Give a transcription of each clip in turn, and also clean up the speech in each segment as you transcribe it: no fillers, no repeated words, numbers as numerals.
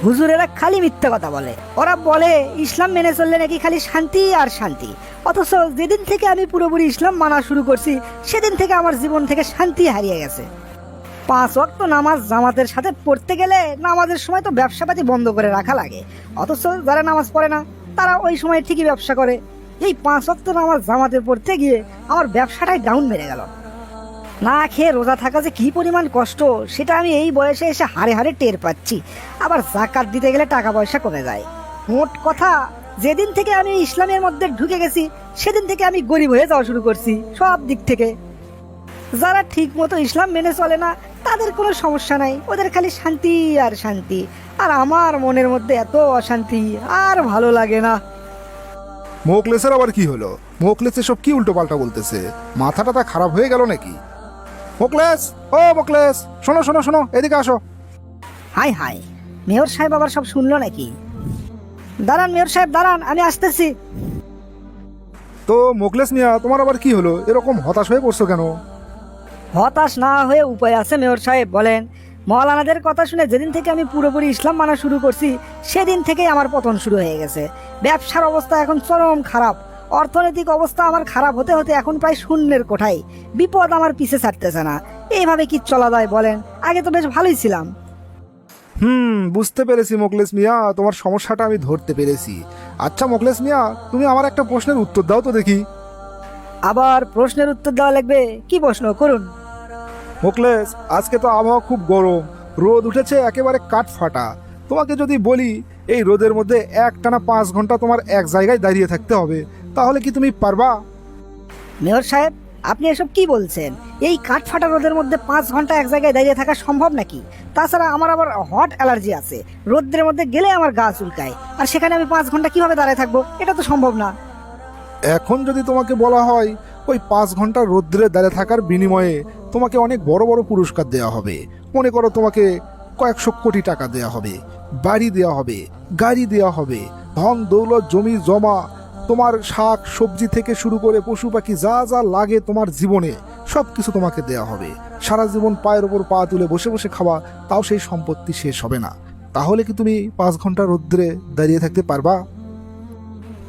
হুজুরেরা খালি মিথ্যা কথা বলে। ওরা বলে ইসলাম মেনে চললে নাকি খালি শান্তি আর শান্তি, অথচ যেদিন থেকে আমি পুরোপুরি ইসলাম মানা শুরু করছি সেদিন থেকে আমার জীবন থেকে শান্তি হারিয়ে গেছে। 5 ওয়াক্ত নামাজ জামাতের সাথে পড়তে গেলে নামাজের সময় তো ব্যবসাপাতি বন্ধ করে রাখা লাগে, অথচ যারা নামাজ পড়ে না তারা ওই সময় ঠিকই ব্যবসা করে। এই 5 ওয়াক্ত নামাজ জামাতে পড়তে গিয়ে আমার ব্যবসাটাই ডাউন মেরে গেল। না খেয়ে রোজা থাকা যে কি পরিমাণ কষ্ট সেটা আমি এই বয়সে এসে হাড়ে হাড়ে টের পাচ্ছি। আবার জাকাত দিতে গেলে টাকা পয়সা কমে যায়। মোট কথা, যেদিন থেকে আমি ইসলামের মধ্যে ঢুকে গেছি সেদিন থেকে আমি গরিব হয়ে যাওয়া শুরু করছি সব দিক থেকে। যারা ঠিক মতো ইসলাম মেনে চলে না তাদের কোনো সমস্যা নাই, ওদের খালি শান্তি আর শান্তি। আর আমার মনের মধ্যে এত অশান্তি, আর ভালো লাগে না। মোকলেসের আবার কি হলো? মোকলেস এসব কি উল্টো পাল্টা বলতেছে? মাথাটা তা খারাপ হয়ে গেল নাকি? মোকলেস, ও মোকলেস, শোনো শোনো শোনো, এদিকে আসো। হাই হাই, মেয়র সাহেব আবার সব শুনলো নাকি? দাঁড়ান মেয়র সাহেব দাঁড়ান, আমি আসতেছি। তো মোকলেস মিয়া, তোমার আবার কি হলো? এরকম হতাশ হয়ে পড়ছো কেন? হতাশ না হয়ে উপায় আছে মেয়র সাহেব, বলেন। মৌলানাদের কথা শুনে যেদিন থেকে আমি পুরোপুরি ইসলাম মানা শুরু করছি সেদিন থেকেই আমার পতন শুরু হয়ে গেছে। ব্যবসার অবস্থা এখন চরম খারাপ, অর্থনৈতিক অবস্থা আমার খারাপ হতে হতে এখন প্রায় শূন্যের কোঠায়। বিপদ আমার পিছে ছাড়তেছে না। এইভাবে কি চলা যায় বলেন? আগে তো বেশ ভালোই ছিলাম। বুঝতে পেরেছি মোকলেস মিয়া, তোমার সমস্যাটা আমি ধরতে পেরেছি। আচ্ছা মোকলেস মিয়া, তুমি আমার একটা প্রশ্নের উত্তর দাও তো দেখি। আবার প্রশ্নের উত্তর দেওয়া লাগবে? কি প্রশ্ন করুন। মোকলেস, আজকে তো আবহাওয়া খুব গরম, রোদ উঠেছে একেবারে কাঠ ফাটা। তোমাকে যদি বলি এই রোদের মধ্যে একটানা 5 ঘন্টা তোমার এক জায়গায় দাঁড়িয়ে থাকতে হবে, তাহলে কি তুমি পারবা? মেয়র সাহেব, আপনি এসব কি বলছেন? এই কাঠফাটা রোদের মধ্যে 5 ঘন্টা এক জায়গায় দাঁড়িয়ে থাকা সম্ভব নাকি? তাছাড়া আমার আবার হট অ্যালার্জি আছে, রোদ্রের মধ্যে গেলে আমার গা চুলকায়। আর সেখানে আমি 5 ঘন্টা কিভাবে দাঁড়ায় থাকবো? এটা তো সম্ভব না। এখন যদি তোমাকে বলা হয় ওই 5 ঘন্টা রোদ্রে দাঁড়িয়ে থাকার বিনিময়ে তোমাকে অনেক বড় বড় পুরস্কার দেওয়া হবে, মনে করো তোমাকে কয়েকশো কোটি টাকা দেওয়া হবে, বাড়ি দেওয়া হবে, গাড়ি দেওয়া হবে, ধন দৌলত জমি জমা, তোমার শাক সবজি থেকে শুরু করে পশু পাখি যা যা লাগে তোমার জীবনে সব কিছু তোমাকে দেওয়া হবে। সারা জীবন পায়ের ওপর পা তুলে বসে বসে খাওয়া, তাও সেই সম্পত্তি শেষ হবে না। তাহলে কি তুমি 5 ঘন্টা রোদ্রে দাঁড়িয়ে থাকতে পারবা?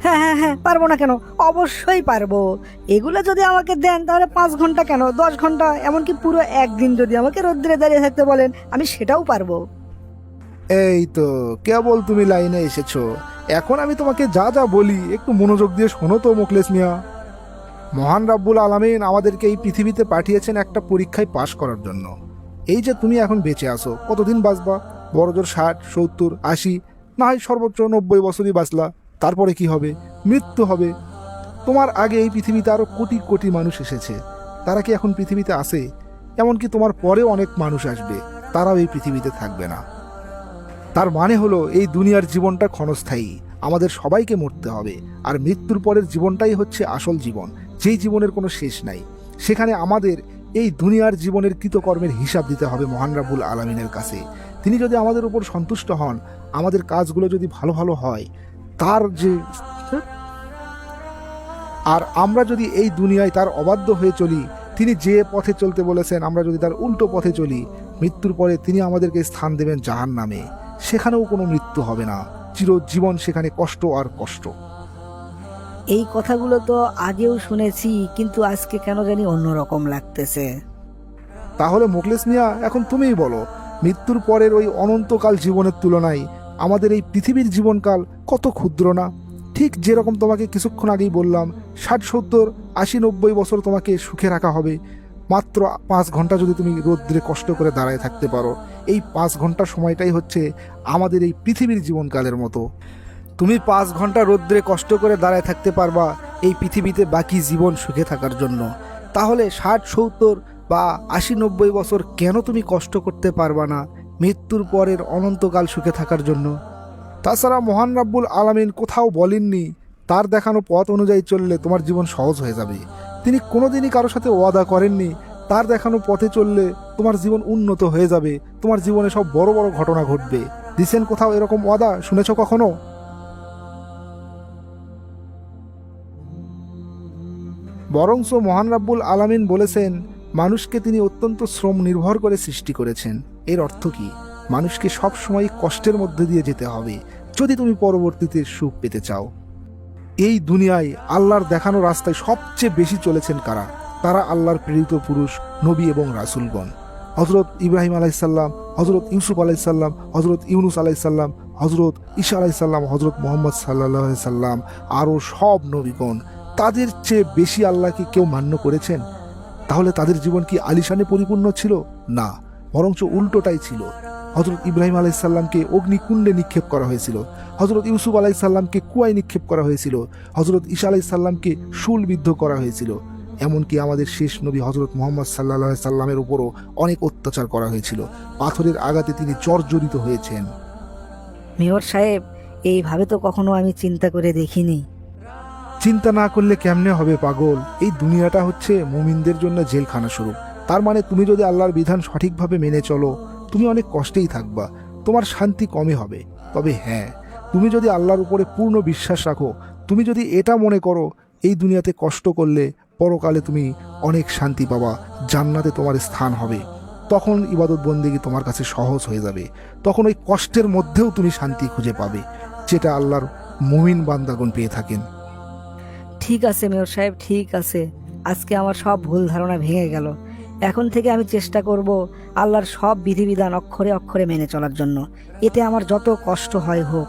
হ্যাঁ হ্যাঁ হ্যাঁ, পারবো না কেন? অবশ্যই পারবো। এগুলো যদি আমাকে দেন তাহলে 5 ঘন্টা কেন, 10 ঘন্টা, এমনকি পুরো একদিন যদি আমাকে রোদ্রে দাঁড়িয়ে থাকতে বলেন আমি সেটাও পারবো। এই তো কেবল তুমি লাইনে এসেছো। এখন আমি তোমাকে যা যা বলি একটু মনোযোগ দিয়ে শোনো তো মোকলেস মিয়া। মহান রাব্বুল আলামিন আমাদেরকে এই পৃথিবীতে পাঠিয়েছেন একটা পরীক্ষায় পাশ করার জন্য। এই যে তুমি এখন বেঁচে আছো, কতদিন বাঁচবা? বড়জোর 60, 70, 80, না হয় সর্বোচ্চ 90 বছরই বাঁচলা। তারপরে কি হবে? মৃত্যু হবে। তোমার আগে এই পৃথিবীতে আরো কোটি কোটি মানুষ এসেছে, তারা কি এখন পৃথিবীতে আছে? এমনকি তোমার পরেও অনেক মানুষ আসবে, তারাও এই পৃথিবীতে থাকবে না। তার মানে হলো এই দুনিয়ার জীবনটা ক্ষণস্থায়ী, আমাদের সবাইকে মরতে হবে। আর মৃত্যুর পরের জীবনটাই হচ্ছে আসল জীবন, যেই জীবনের কোনো শেষ নাই। সেখানে আমাদের এই দুনিয়ার জীবনের কৃতকর্মের হিসাব দিতে হবে মহান রাব্বুল আলামিনের কাছে। তিনি যদি আমাদের উপর সন্তুষ্ট হন, আমাদের কাজগুলো যদি ভালো ভালো হয়, তার যে আর আমরা যদি এই দুনিয়ায় তার অবাধ্য হয়ে চলি, তিনি যে পথে চলতে বলেছেন আমরা যদি তার উল্টো পথে চলি, মৃত্যুর পরে তিনি আমাদেরকে স্থান দেবেন জাহান্নামে। সেখানেও কোনো মৃত্যু হবে না, চিরজীবন সেখানে কষ্ট আর কষ্ট। এই কথাগুলো তো আগেও শুনেছি, কিন্তু আজকে কেন জানি অন্যরকম লাগতেছে। তাহলে মোকলেস মিয়া, এখন তুমিই বলো, মৃত্যুর পরের ওই অনন্তকাল জীবনের তুলনায় আমাদের এই পৃথিবীর জীবনকাল কত ক্ষুদ্র না? ঠিক যেরকম তোমাকে কিছুক্ষণ আগেই বললাম, 60, 70, 80, 90 বছর তোমাকে সুখে রাখা হবে। মাত্র 5 ঘন্টা যদি তুমি রৌদ্রে কষ্ট করে দাঁড়ায় থাকতে পারো, এই 5 ঘন্টা সময়টাই হচ্ছে আমাদের এই পৃথিবীর জীবনকালের মতো। তুমি 5 ঘন্টা রৌদ্রে কষ্ট করে দাঁড়ায় থাকতে পারবা এই পৃথিবীতে বাকি জীবন সুখে থাকার জন্য। তাহলে 60, 70 বা 80, 90 বছর কেন তুমি কষ্ট করতে পারবা না মৃত্যুর পরের অনন্তকাল সুখে থাকার জন্য? তাছাড়া মহান রাব্বুল আলামিন কোথাও বলেননি তার দেখানো পথ অনুযায়ী চললে তোমার জীবন সহজ হয়ে যাবে। তিনি কোনোদিনই কারোর সাথে ওয়াদা করেননি তার দেখানো পথে চললে তোমার জীবন উন্নত হয়ে যাবে, তোমার জীবনে সব বড় বড় ঘটনা ঘটবে। দিছেন কোথাও এরকম ওয়াদা? শুনেছ কখনো? বরঞ্চ মহান রাব্বুল আলামিন বলেছেন মানুষকে তিনি অত্যন্ত শ্রম নির্ভর করে সৃষ্টি করেছেন। এর অর্থ কি? মানুষকে সব সময় কষ্টের মধ্যে দিয়ে যেতে হবে যদি তুমি পরবর্তীতে সুখ পেতে চাও। এই দুনিয়ায় আল্লাহর দেখানো রাস্তায় সবচেয়ে বেশি চলেছেন কারা? তারা আল্লাহর প্রেরিত পুরুষ, নবী এবং রাসূলগণ। হযরত ইব্রাহিম আলাইসাল্লাম, হযরত ইউসুফ আলাইসাল্লাম, হযরত ইউনুস আলাইসাল্লাম, হযরত ঈসা আলাইসাল্লাম, হযরত মুহাম্মদ সাল্লাল্লাহু আলাইহি সাল্লাম, আরও সব নবীগণ। তাদের চেয়ে বেশি আল্লাহকে কেউ মান্য করেছেন? তাহলে তাদের জীবন কি আলিশানে পরিপূর্ণ ছিল? না, বরঞ্চ উল্টোটাই ছিল। হযরত ইব্রাহিম আলাইসাল্লামকে অগ্নিকুণ্ডে নিক্ষেপ করা হয়েছিল, হযরত ইউসুফ আলাইসাল্লামকে কুয়ায় নিক্ষেপ করা হয়েছিল, হযরত ঈসা আলাইসাল্লামকে শূলবিদ্ধ করা হয়েছিল। এমনকি আমাদের শেষ নবী হযরত মুহাম্মদ সাল্লাল্লাহু আলাইহি সাল্লামের উপরও অনেক অত্যাচার করা হয়েছিল। পাথরের আঘাতে তিনি জর্জরিত হয়েছেন। মেয়র সাহেব, এইভাবে তো কখনো আমি চিন্তা করে দেখিনি। চিন্তা না করলে কেমনে হবে পাগল? এই দুনিয়াটা হচ্ছে মুমিনদের জন্য জেলখানা স্বরূপ। তার মানে তুমি যদি আল্লাহর বিধান সঠিকভাবে মেনে চলো, তুমি অনেক কষ্টেই থাকবা, তোমার শান্তি কমই হবে। তবে হ্যাঁ, তুমি যদি আল্লাহর উপরে পূর্ণ বিশ্বাস রাখো, তুমি যদি এটা মনে করো এই দুনিয়াতে কষ্ট করলে পরকালে তুমি অনেক শান্তি পাবা, জান্নাতে তোমার স্থান হবে, তখন ইবাদত বন্দেগী তোমার কাছে সহজ হয়ে যাবে। তখন ওই কষ্টের মধ্যেও তুমি শান্তি খুঁজে পাবে, যেটা আল্লাহর মুমিন বান্দাগণ পেয়ে থাকেন। ঠিক আছে মেয়র সাহেব, ঠিক আছে। আজকে আমার সব ভুল ধারণা ভেঙে গেল। এখন থেকে আমি চেষ্টা করব আল্লাহর সব বিধিবিধান অক্ষরে অক্ষরে মেনে চলার জন্য, এতে আমার যত কষ্ট হয় হোক।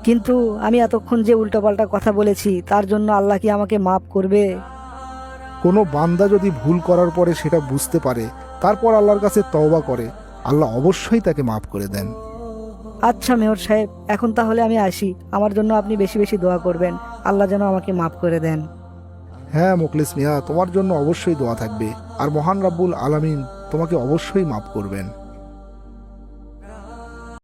কিন্তু আমি এতক্ষণ যে উল্টোপাল্টা কথা বলেছি, তার জন্য আল্লাহ কি আমাকে মাফ করবে? কোনো বান্দা যদি ভুল করার পরে সেটা বুঝতে পারে, তারপর আল্লাহর কাছে তওবা করে, আল্লাহ অবশ্যই তাকে মাফ করে দেন। আচ্ছা মেয়র সাহেব, এখন তাহলে আমি আসি। আমার জন্য আপনি বেশি বেশি দোয়া করবেন, আল্লাহ যেন আমাকে মাফ করে দেন। হ্যাঁ মোখলেস মিয়া, তোমার জন্য অবশ্যই দোয়া থাকবে, আর মহান রাব্বুল আলামিন তোমাকে অবশ্যই মাফ করবেন।